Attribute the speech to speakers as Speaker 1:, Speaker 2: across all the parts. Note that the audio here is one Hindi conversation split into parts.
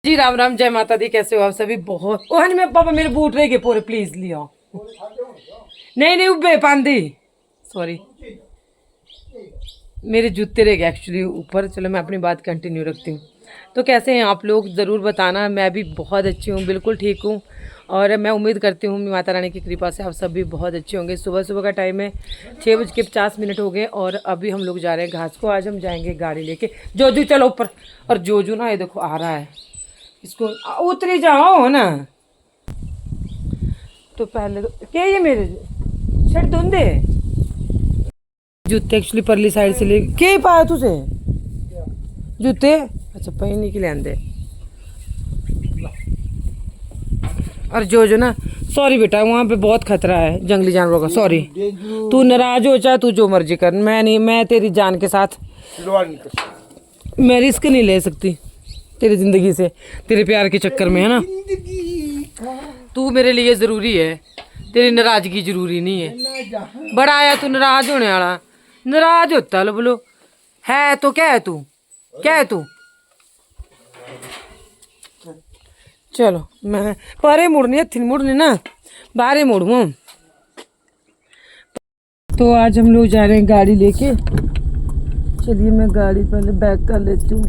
Speaker 1: जी राम राम, जय माता दी। कैसे हो आप सभी? बहुत ओह नहीं, मैं पापा मेरे बूट रह गए पूरे, प्लीज लियो। नहीं नहीं, उबे पांदी, सॉरी, मेरे जूते रह गए एक्चुअली ऊपर। चलो मैं अपनी बात कंटिन्यू रखती हूँ। तो कैसे हैं आप लोग, ज़रूर बताना। मैं भी बहुत अच्छी हूँ, बिल्कुल ठीक हूँ। और मैं उम्मीद करती हूँ माता रानी की कृपा से आप सब भी बहुत अच्छे होंगे। सुबह सुबह का टाइम है, 6:50 हो गए और अभी हम लोग जा रहे हैं घास को। आज हम जाएंगे गाड़ी लेके। जोजू चलो ऊपर। और जोजू ना ये देखो आ रहा है, इसको उतरी जाओ ना। तो पहले तो क्या ये मेरे शर्ट धुंधे जूते एक्चुअली परली साइड से ले के पाया तुझे जूते। अच्छा पहनने के लिए आंदे। और जो ना, सॉरी बेटा, वहाँ पे बहुत खतरा है जंगली जानवरों का। सॉरी, तू नाराज हो चाहे तू जो मर्जी कर, मैं नहीं, मैं तेरी जान के साथ मैं रिस्क नहीं ले सकती तेरी जिंदगी से, तेरे प्यार के चक्कर में, है ना। तू मेरे लिए ज़रूरी है, तेरी नाराज़गी ज़रूरी नहीं है। बड़ा आया तू नाराज़ होने वाला, नाराज़ होता लो बोलो है तो क्या है तू, क्या है तू। चलो मैं पारे मुड़नी, हथी मुड़नी ना, बाहर मुड़ूँ। तो आज हम लोग जा रहे हैं गाड़ी लेके। चलिए मैं गाड़ी पहले बैक कर लेती हूँ।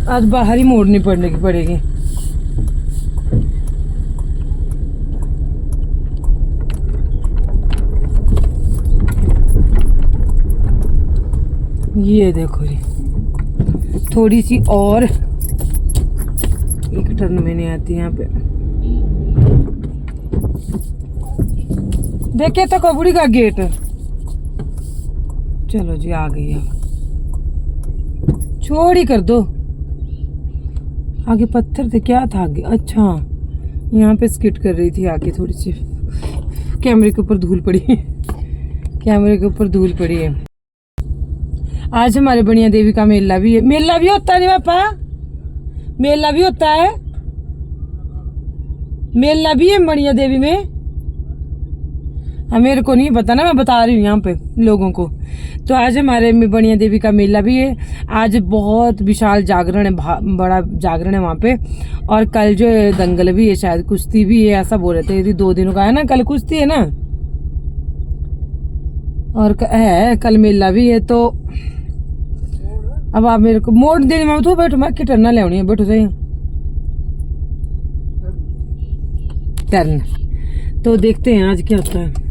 Speaker 1: आज बाहर ही मोड़नी पड़ेगी। ये देखो जी, थोड़ी सी और एक टर्न में नहीं आती यहाँ पे। देखिए तो कबूड़ी का गेट। चलो जी आ गई। छोड़ ही कर दो, आगे पत्थर थे क्या था आगे। अच्छा यहाँ पे स्किट कर रही थी आगे, थोड़ी सी कैमरे के ऊपर धूल पड़ी कैमरे के ऊपर धूल पड़ी है। आज हमारे बनिया देवी का मेला भी है। मेला भी होता है नहीं पापा, मेला भी होता है, मेला भी है बनिया देवी में। मेरे को नहीं पता ना, मैं बता रही हूँ यहाँ पे लोगों को। तो आज हमारे में बनिया देवी का मेला भी है। आज बहुत विशाल जागरण है, बड़ा जागरण है वहाँ पे। और कल जो है दंगल भी है, शायद कुश्ती भी है, ऐसा बोल रहे थे। यदि 2 दिनों का है ना, कल कुश्ती है ना, और है कल मेला भी है। तो अब आप मेरे को मोड़ देनी, मैं तो बैठो, मैं किटन ना लेनी है, बैठो सही टर्न। तो देखते हैं आज क्या होता है।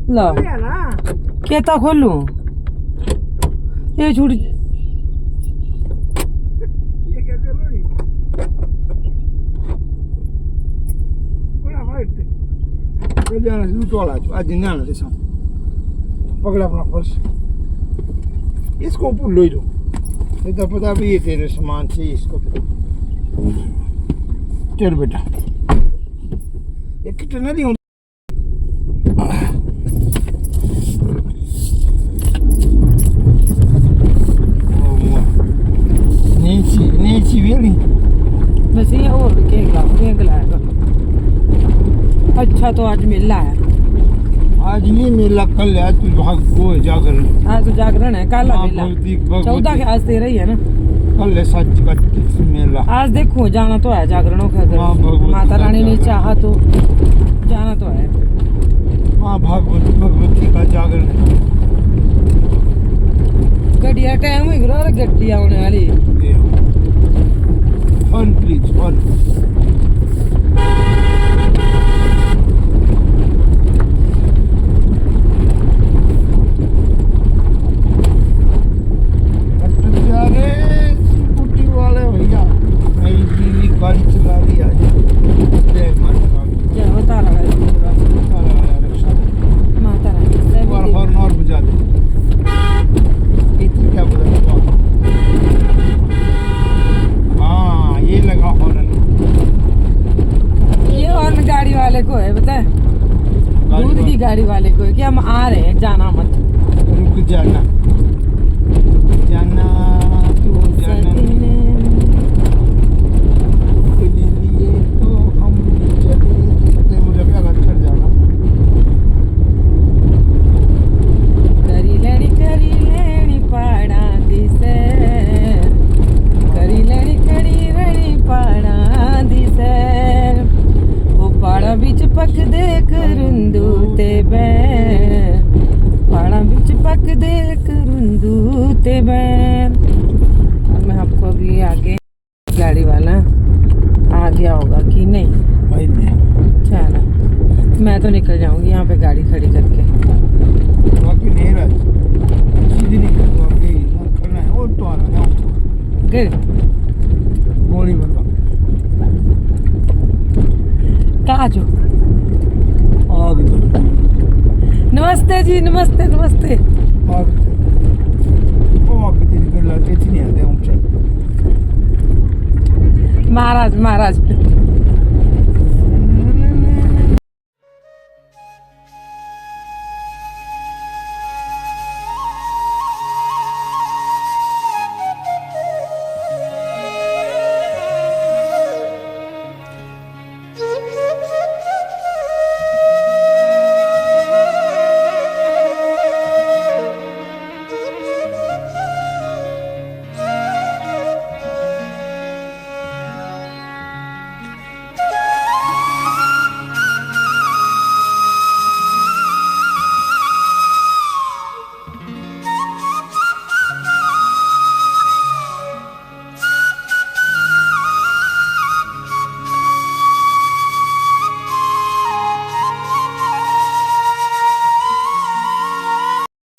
Speaker 1: लो क्या खोलू ये छोड़ी।
Speaker 2: पकड़ा अपना पर्स, इसको ऊपर ले लो, नहीं तो पता भी ये तेरे सामान से इसको। चल बेटा, एक कितना नहीं नीची वेली
Speaker 1: बस ये और केगला है। अच्छा तो आज मेला है।
Speaker 2: आज नहीं मेला, कल है। आज तो भाग वो जागरण,
Speaker 1: आज तो जागरण है, कल मेला 14 के आज 13 ही है ना।
Speaker 2: कल है सच का मेला।
Speaker 1: आज देखो जाना तो है जागरणों का, अगर माता रानी ने चाहा तो जाना तो है।
Speaker 2: हाँ भगवती का जागरण है।
Speaker 1: गड्डिया टाइम हो गया, गड्डी आने वाली।
Speaker 2: One please one. गाड़ी चला रही आज।
Speaker 1: क्या होता रहा माता रानी
Speaker 2: हॉर्न और बजा दे। इतनी क्या बोला? हाँ ये लगा हॉर्न।
Speaker 1: ये हॉर्न गाड़ी वाले को है, पता है, दूध की गाड़ी वाले को है कि हम आ रहे हैं, जाना मत,
Speaker 2: रुक जाना, जाना तू जाना। तो हम चले, मुझे क्या चढ़ जाना।
Speaker 1: ਵਿੱਚ ਪੱਕਦੇ ਕਰੁੰਦੂ ਤੇ ਬੈਣ पहाड़ा बिच पकदे करुंदू ते बैन। और मैं आपको अभी आगे गाड़ी वाला आ गया होगा कि नहीं
Speaker 2: भाई नहीं
Speaker 1: चलो मैं तो निकल जाऊंगी यहाँ पे गाड़ी खड़ी करके।
Speaker 2: बाकी नहीं रहा सीधी निकल बाकी करना है और तो आ रहा है
Speaker 1: गिर
Speaker 2: गोली बंदा
Speaker 1: कहाँ जो
Speaker 2: आग इधर
Speaker 1: नमस्ते जी नमस्ते नमस्ते।
Speaker 2: आग वो आग तेरी कर लगे थी नहीं आते ऊंचे
Speaker 1: महाराज महाराज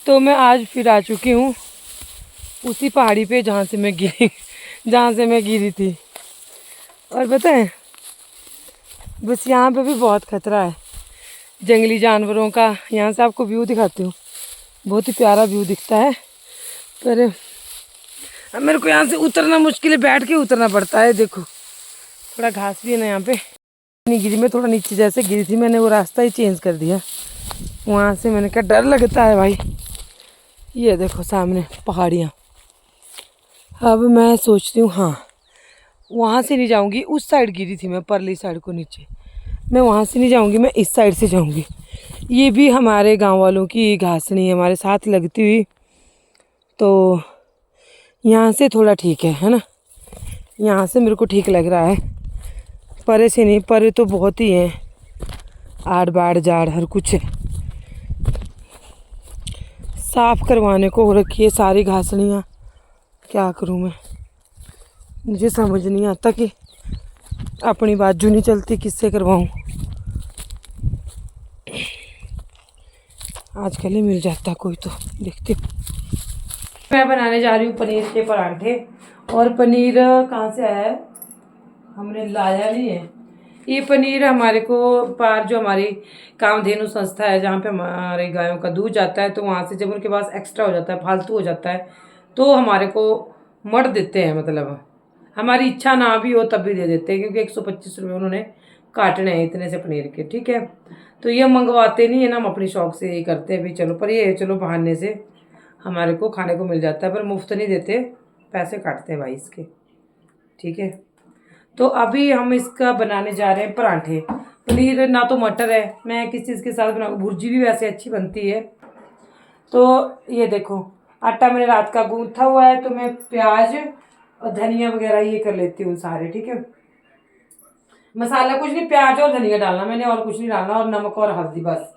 Speaker 1: तो मैं आज फिर आ चुकी हूँ उसी पहाड़ी पे जहाँ से मैं गिरी थी। और बताएं बस यहाँ पे भी बहुत खतरा है जंगली जानवरों का। यहाँ से आपको व्यू दिखाती हूँ, बहुत ही प्यारा व्यू दिखता है। पर अब मेरे को यहाँ से उतरना मुश्किल है, बैठ के उतरना पड़ता है। देखो थोड़ा घास भी है ना यहाँ पे। नहीं गिरी मैं, थोड़ा नीचे जैसे गिरी थी, मैंने वो रास्ता ही चेंज कर दिया वहाँ से। मैंने कहा डर लगता है भाई। ये देखो सामने पहाड़ियाँ। अब मैं सोचती हूँ हाँ वहाँ से नहीं जाऊँगी, उस साइड गिरी थी मैं, परली साइड को नीचे। मैं वहाँ से नहीं जाऊँगी, मैं इस साइड से जाऊँगी। ये भी हमारे गांव वालों की घासनी हमारे साथ लगती हुई, तो यहाँ से थोड़ा ठीक है ना। यहाँ से मेरे को ठीक लग रहा है, परे से नहीं। परे तो बहुत ही है, आड़ बाड़ जाड़ हर कुछ है। साफ़ करवाने को हो रखी है सारी घासनियाँ। क्या करूँ मैं, मुझे समझ नहीं आता कि अपनी बाजू नहीं चलती किससे करवाऊँ। आजकल ही मिल जाता कोई तो, देखते हूँ। मैं बनाने जा रही हूँ पनीर के परांठे। और पनीर कहाँ से आया है, हमने लाया नहीं है। ये पनीर हमारे को पार जो हमारी कामधेनु संस्था है जहाँ पे हमारे गायों का दूध जाता है, तो वहाँ से जब उनके पास एक्स्ट्रा हो जाता है, फालतू हो जाता है, तो हमारे को मड़ देते हैं। मतलब हमारी इच्छा ना भी हो तब भी दे देते हैं, क्योंकि 125 रुपये उन्होंने काटने हैं इतने से पनीर के। ठीक है, तो ये मंगवाते नहीं है ना, हम अपनी शौक से ये करते हैं भी चलो। पर ये चलो बहाने से हमारे को खाने को मिल जाता है, पर मुफ्त नहीं देते, पैसे काटते हैं भाई इसके। ठीक है, तो अभी हम इसका बनाने जा रहे हैं परांठे। पनीर ना तो मटर है, मैं किस चीज़ के साथ बनाऊँ। भुर्जी भी वैसे अच्छी बनती है। तो ये देखो आटा मैंने रात का गूंथा हुआ है, तो मैं प्याज और धनिया वगैरह ये कर लेती हूँ सारे। ठीक है, मसाला कुछ नहीं, प्याज और धनिया डालना मैंने, और कुछ नहीं डालना, और नमक और हल्दी, बस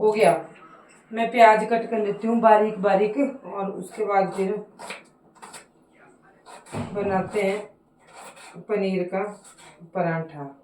Speaker 1: हो गया। मैं प्याज कट कर लेती हूँ बारीक बारीक, और उसके बाद फिर बनाते हैं पनीर का परांठा।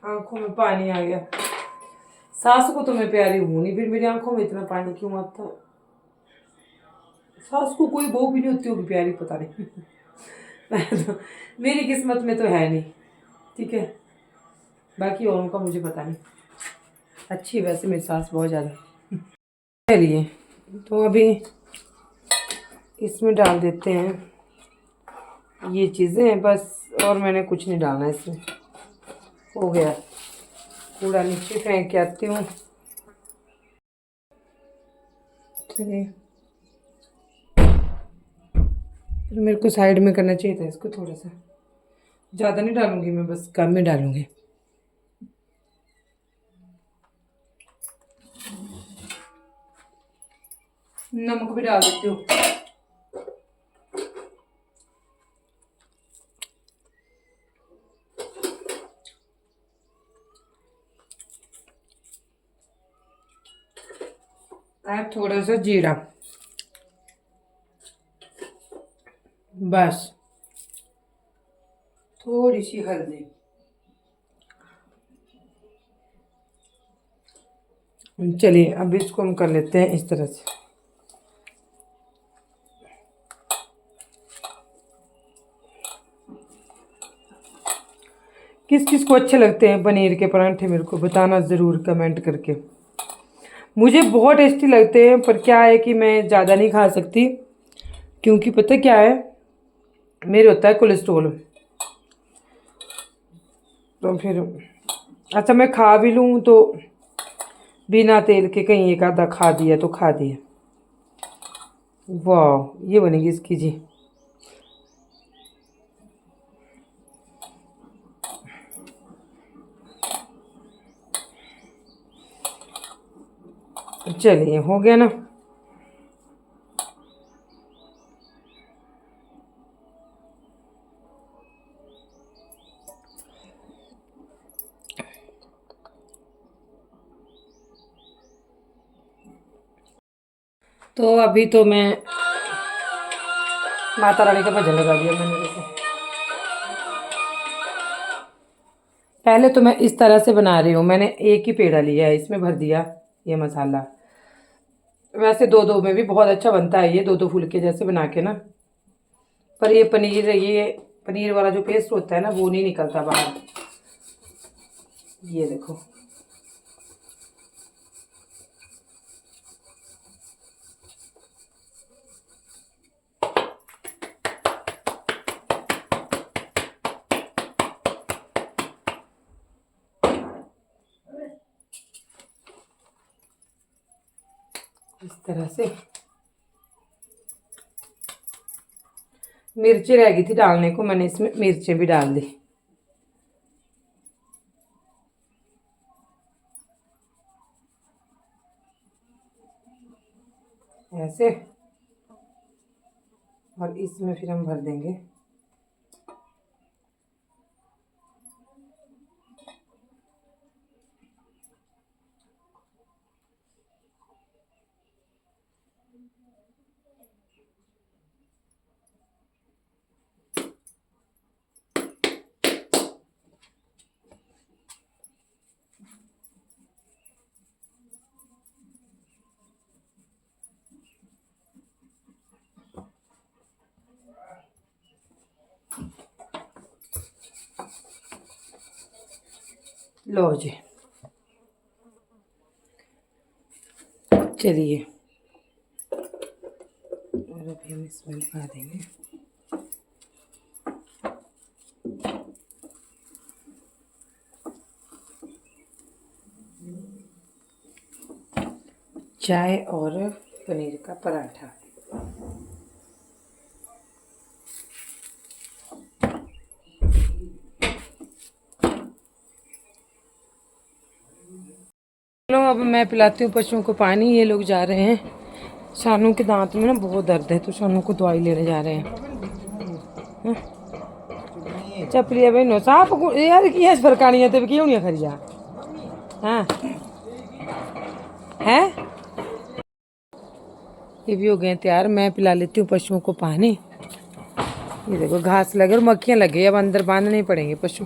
Speaker 1: आंखों में पानी आ गया। सास को तो मैं प्यारी हूँ नहीं, फिर मेरी आंखों में इतना पानी क्यों आता। सास को कोई बहू भी नहीं होती होगी प्यारी, पता नहीं। तो मेरी किस्मत में तो है नहीं। ठीक है, बाकी औरों का मुझे पता नहीं। अच्छी है वैसे मेरी सास बहुत ज़्यादा। चलिए तो अभी इसमें डाल देते हैं ये चीज़ें बस, और मैंने कुछ नहीं डालना इसमें। हो गया, कूड़ा नीचे फेंक के आती हूँ। चलिए, फिर मेरे को साइड में करना चाहिए था इसको, थोड़ा सा ज़्यादा नहीं डालूंगी मैं, बस कम में डालूंगी। नमक भी डाल देती हूँ। अब थोड़ा सा जीरा, बस थोड़ी सी हल्दी। चलिए अब इसको हम कर लेते हैं इस तरह से। किस किस को अच्छे लगते हैं पनीर के परांठे, मेरे को बताना ज़रूर कमेंट करके। मुझे बहुत टेस्टी लगते हैं, पर क्या है कि मैं ज़्यादा नहीं खा सकती, क्योंकि पता क्या है, मेरे होता है कोलेस्ट्रोल। तो फिर अच्छा मैं खा भी लूँ तो बिना तेल के कहीं एक आधा खा दिया तो खा दिया। वाह, ये बनेगी इसकी जी। चलिए हो गया ना। तो अभी तो मैं माता रानी का भजन लगा दिया मैंने। देखो, पहले तो मैं इस तरह से बना रही हूँ। मैंने एक ही पेड़ा लिया है, इसमें भर दिया ये मसाला। वैसे दो दो में भी बहुत अच्छा बनता है ये, दो दो फुलके जैसे बना के ना। पर ये पनीर वाला जो पेस्ट होता है ना, वो नहीं निकलता बाहर। ये देखो, इस तरह से। मिर्ची रह गई थी डालने को, मैंने इसमें मिर्चें भी डाल दी ऐसे। और इसमें फिर हम भर देंगे लो जी। चलिए, और अभी हम इसमें लगा देंगे चाय और पनीर का पराठा। चलो अब मैं पिलाती हूँ पशुओं को पानी। ये लोग जा रहे हैं, शानू के दांत में ना बहुत दर्द है, तो शानू को दवाई लेने जा रहे हैं। चपलिया बहनों साफ यार की है फरकानी है, तब क्यों नहीं खरिया। हाँ है, ये भी हो गए तैयार। मैं पिला लेती हूँ पशुओं को पानी। ये देखो घास लगे और मक्खियाँ लगे, अब अंदर बांधने नहीं पड़ेंगे पशु।